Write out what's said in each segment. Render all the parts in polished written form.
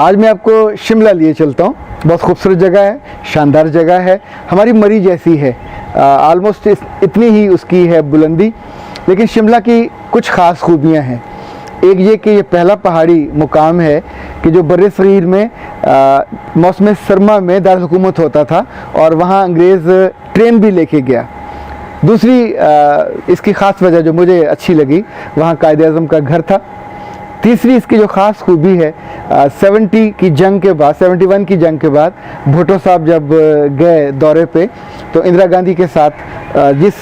आज मैं आपको शिमला लिए चलता हूँ। बहुत खूबसूरत जगह है, शानदार जगह है, हमारी मरी जैसी है। आलमोस्ट इतनी ही उसकी है बुलंदी, लेकिन शिमला की कुछ ख़ास खूबियाँ हैं। एक ये कि ये पहला पहाड़ी मुकाम है कि जो बर्रे सगीर में मौसम सरमा में दारुल हुकूमत होता था और वहाँ अंग्रेज़ ट्रेन भी लेके गया। दूसरी इसकी ख़ास वजह जो मुझे अच्छी लगी, वहाँ कायदे आज़म का घर था। तीसरी इसकी जो ख़ास खूबी है, 71 की जंग के बाद भुट्टो साहब जब गए दौरे पे, तो इंदिरा गांधी के साथ जिस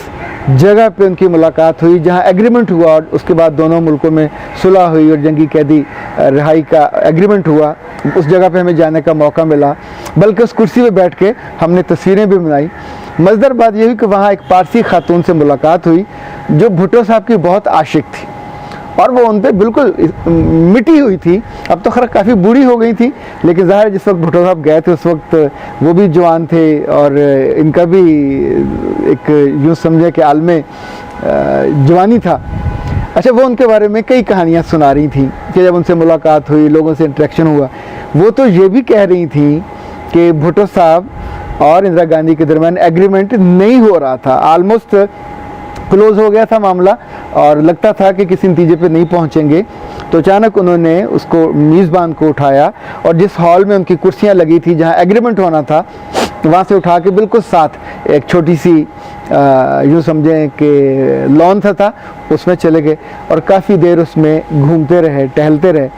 जगह पे उनकी मुलाकात हुई, जहां एग्रीमेंट हुआ और उसके बाद दोनों मुल्कों में सुलह हुई और जंगी कैदी रिहाई का एग्रीमेंट हुआ, उस जगह पे हमें जाने का मौका मिला। बल्कि उस कुर्सी पे बैठ के हमने तस्वीरें भी बनाई। मज़ेदार बात यह हुई कि वहाँ एक पारसी खातून से मुलाकात हुई जो भुट्टो साहब की बहुत आशिक थी और वो उन पर बिल्कुल मिटी हुई थी। अब तो खैर काफ़ी बूढ़ी हो गई थी, लेकिन ज़ाहिर जिस वक्त भुट्टो साहब गए थे उस वक्त वो भी जवान थे और इनका भी एक यूँ समझे कि आलमे जवानी था। अच्छा, वो उनके बारे में कई कहानियाँ सुना रही थी कि जब उनसे मुलाकात हुई, लोगों से इंटरेक्शन हुआ, वो तो ये भी कह रही थी कि भुट्टो साहब और इंदिरा गांधी के दरमियान एग्रीमेंट नहीं हो रहा था, आलमोस्ट क्लोज़ हो गया था मामला और लगता था कि किसी नतीजे पे नहीं पहुंचेंगे। तो अचानक उन्होंने उसको मेज़बान को उठाया और जिस हॉल में उनकी कुर्सियां लगी थी जहां एग्रीमेंट होना था, वहां से उठा के बिल्कुल साथ एक छोटी सी यूँ समझें कि लॉन था, उसमें चले गए और काफ़ी देर उसमें घूमते रहे, टहलते रहे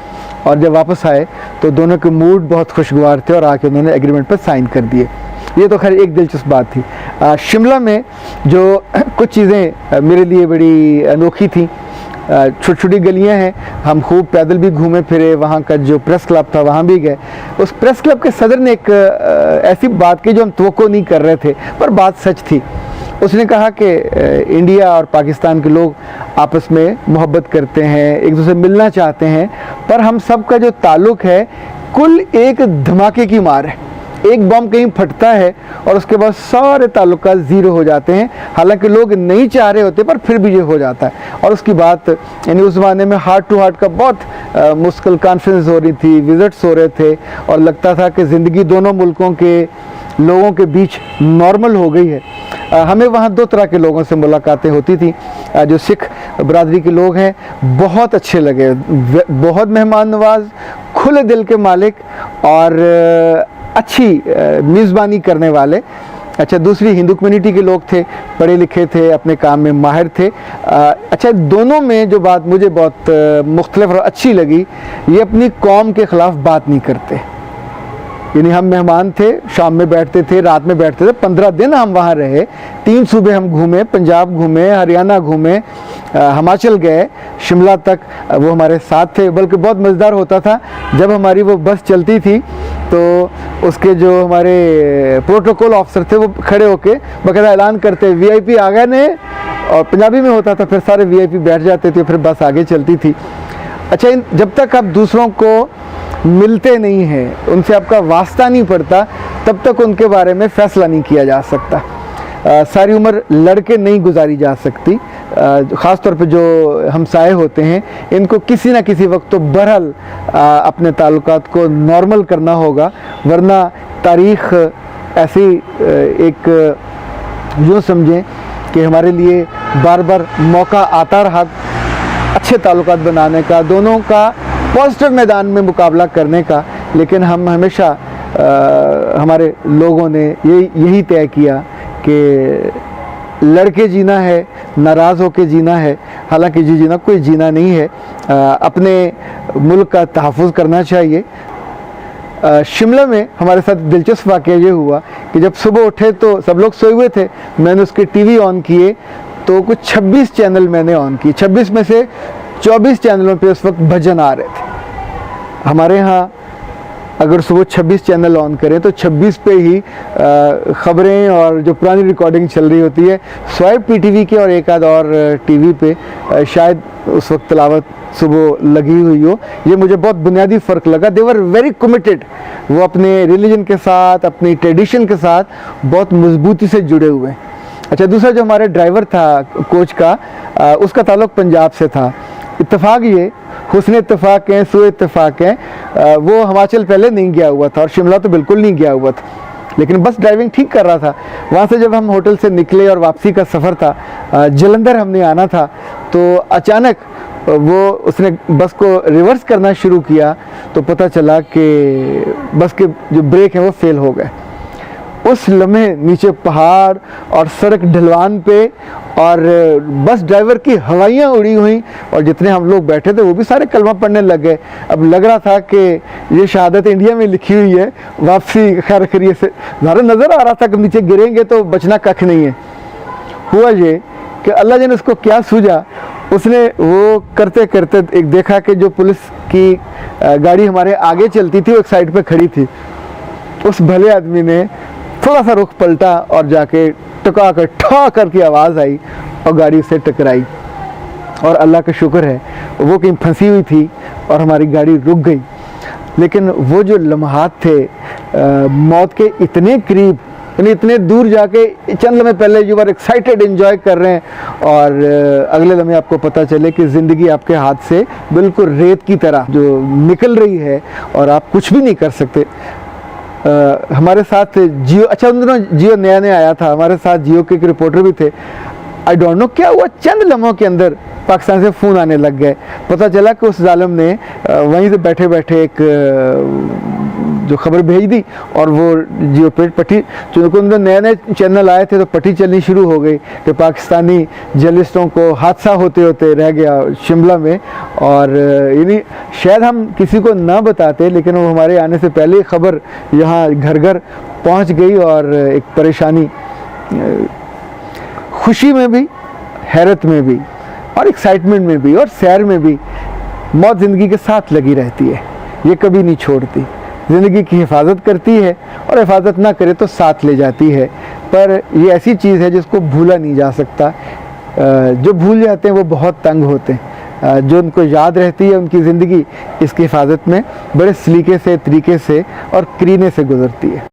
और जब वापस आए तो दोनों के मूड बहुत खुशगवार थे और आके उन्होंने एग्रीमेंट पर साइन कर दिए। ये तो खैर एक दिलचस्प बात थी। शिमला में जो कुछ चीज़ें मेरे लिए बड़ी अनोखी थी, छोटी छोटी गलियां हैं, हम खूब पैदल भी घूमे फिरे। वहाँ का जो प्रेस क्लब था वहाँ भी गए। उस प्रेस क्लब के सदर ने एक ऐसी बात की जो हम तवक्को नहीं कर रहे थे, पर बात सच थी। उसने कहा कि इंडिया और पाकिस्तान के लोग आपस में मोहब्बत करते हैं, एक दूसरे मिलना चाहते हैं, पर हम सब का जो ताल्लुक़ है कुल एक धमाके की मार है। एक बम कहीं फटता है और उसके बाद सारे ताल्लुकात ज़ीरो हो जाते हैं। हालांकि लोग नहीं चाह रहे होते, पर फिर भी ये हो जाता है। और उसकी बात यानी उस ज़माने में हार्ट टू हार्ट का बहुत मुश्किल कॉन्फ्रेंस हो रही थी, विज़िट्स हो रहे थे और लगता था कि ज़िंदगी दोनों मुल्कों के लोगों के बीच नॉर्मल हो गई है। हमें वहाँ दो तरह के लोगों से मुलाकातें होती थी। जो सिख बरादरी के लोग हैं बहुत अच्छे लगे, बहुत मेहमान नवाज, खुले दिल के मालिक और अच्छी मेज़बानी करने वाले। अच्छा, दूसरी हिंदू कम्युनिटी के लोग थे, पढ़े लिखे थे, अपने काम में माहिर थे। अच्छा, दोनों में जो बात मुझे बहुत मुख्तलिफ और अच्छी लगी, ये अपनी कौम के ख़िलाफ़ बात नहीं करते। यानी हम मेहमान थे, शाम में बैठते थे, रात में बैठते थे। 15 दिन हम वहाँ रहे, 3 सूबे हम घूमे, पंजाब घूमे, हरियाणा घूमे, हिमाचल गए, शिमला तक वो हमारे साथ थे। बल्कि बहुत मज़ेदार होता था जब हमारी वो बस चलती थी तो उसके जो हमारे प्रोटोकॉल ऑफिसर थे वो खड़े होके बाकायदा ऐलान करते VIP आ गए ने, और पंजाबी में होता था, फिर सारे VIP बैठ जाते थे, फिर बस आगे चलती थी। अच्छा, जब तक आप दूसरों को मिलते नहीं हैं, उनसे आपका वास्ता नहीं पड़ता, तब तक उनके बारे में फ़ैसला नहीं किया जा सकता। सारी उम्र लड़के नहीं गुजारी जा सकती। ख़ास तौर पे जो हमसाए होते हैं, इनको किसी ना किसी वक्त तो बहरहाल अपने ताल्लुकात को नॉर्मल करना होगा, वरना तारीख़ ऐसी एक यूँ समझें कि हमारे लिए बार बार मौका आता रहा अच्छे ताल्लुकात बनाने का, दोनों का पॉजिटिव मैदान में मुकाबला करने का। लेकिन हम हमेशा हमारे लोगों ने यही तय किया कि लड़के जीना है, नाराज़ होकर जीना है। हालांकि जी जीना कोई जीना नहीं है, अपने मुल्क का तहफ़्फ़ुज़ करना चाहिए। शिमला में हमारे साथ दिलचस्प वाक़या ये हुआ कि जब सुबह उठे तो सब लोग सोए हुए थे, मैंने उसके TV ऑन किए तो कुछ 26 चैनल मैंने ऑन किए। 26 में से 24 चैनलों पे उस वक्त भजन आ रहे थे। हमारे यहाँ अगर सुबह 26 चैनल ऑन करें तो 26 पे ही ख़बरें और जो पुरानी रिकॉर्डिंग चल रही होती है, स्वाइप PTV के और एक आध और TV पे शायद उस वक्त तिलावत सुबह लगी हुई हो। ये मुझे बहुत बुनियादी फ़र्क लगा। दे वर वेरी कमिटेड, वो अपने रिलीजन के साथ, अपनी ट्रेडिशन के साथ बहुत मजबूती से जुड़े हुए हैं। अच्छा, दूसरा जो हमारे ड्राइवर था कोच का, उसका ताल्लुक़ पंजाब से था। इत्तेफाक ये हुस्न इत्तेफाक हैं, सू इत्तेफाक हैं, वो हिमाचल पहले नहीं गया हुआ था और शिमला तो बिल्कुल नहीं गया हुआ था, लेकिन बस ड्राइविंग ठीक कर रहा था। वहाँ से जब हम होटल से निकले और वापसी का सफ़र था, जलंधर हमने आना था, तो अचानक वो उसने बस को रिवर्स करना शुरू किया तो पता चला कि बस के जो ब्रेक हैं वो फेल हो गए। उस लम्हे नीचे पहाड़ और सड़क ढलवान पे और बस ड्राइवर की हवाइयाँ उड़ी हुई और जितने हम लोग बैठे थे वो भी सारे कलमा पढ़ने लग गए। अब लग रहा था कि ये शहादत इंडिया में लिखी हुई है, वापसी खैर खैरियत से। ज़ाहिर नज़र आ रहा था कि नीचे गिरेंगे तो बचना कख नहीं है। हुआ ये कि अल्लाह जाने उसको क्या सूझा, उसने वो करते करते एक देखा कि जो पुलिस की गाड़ी हमारे आगे चलती थी वो एक साइड पे खड़ी थी। उस भले आदमी ने थोड़ा सा रुख पलटा और जाके टका कर ठा करके आवाज़ आई और गाड़ी उससे टकराई। और अल्लाह का शुक्र है वो कहीं फंसी हुई थी और हमारी गाड़ी रुक गई। लेकिन वो जो लम्हात थे मौत के इतने करीब, यानी इतने दूर जाके चंद लम्हे पहले यू आर एक्साइटेड एंजॉय कर रहे हैं और अगले लम्हे आपको पता चले कि ज़िंदगी आपके हाथ से बिल्कुल रेत की तरह जो निकल रही है और आप कुछ भी नहीं कर सकते। हमारे साथ जियो, अच्छा उन दिनों जियो नया नया आया था, हमारे साथ जियो के एक रिपोर्टर भी थे। आई डोंट नो क्या हुआ, चंद लम्हों के अंदर पाकिस्तान से फ़ोन आने लग गए। पता चला कि उस जालिम ने वहीं से बैठे बैठे एक जो खबर भेज दी और वो जियो पे पट्टी, चूँकि उन नए नए चैनल आए थे तो पट्टी चलनी शुरू हो गई कि पाकिस्तानी जर्नलिस्टों को हादसा होते होते रह गया शिमला में। और यानी शायद हम किसी को ना बताते, लेकिन वो हमारे आने से पहले ही खबर यहाँ घर घर पहुँच गई और एक परेशानी, खुशी में भी, हैरत में भी और एक्साइटमेंट में भी और सैर में भी मौत ज़िंदगी के साथ लगी रहती है, ये कभी नहीं छोड़ती। ज़िंदगी की हिफाजत करती है और हिफाजत ना करे तो साथ ले जाती है। पर ये ऐसी चीज़ है जिसको भूला नहीं जा सकता। जो भूल जाते हैं वो बहुत तंग होते हैं, जो उनको याद रहती है उनकी ज़िंदगी इसकी हिफाजत में बड़े सलीके से, तरीके से और करीने से गुजरती है।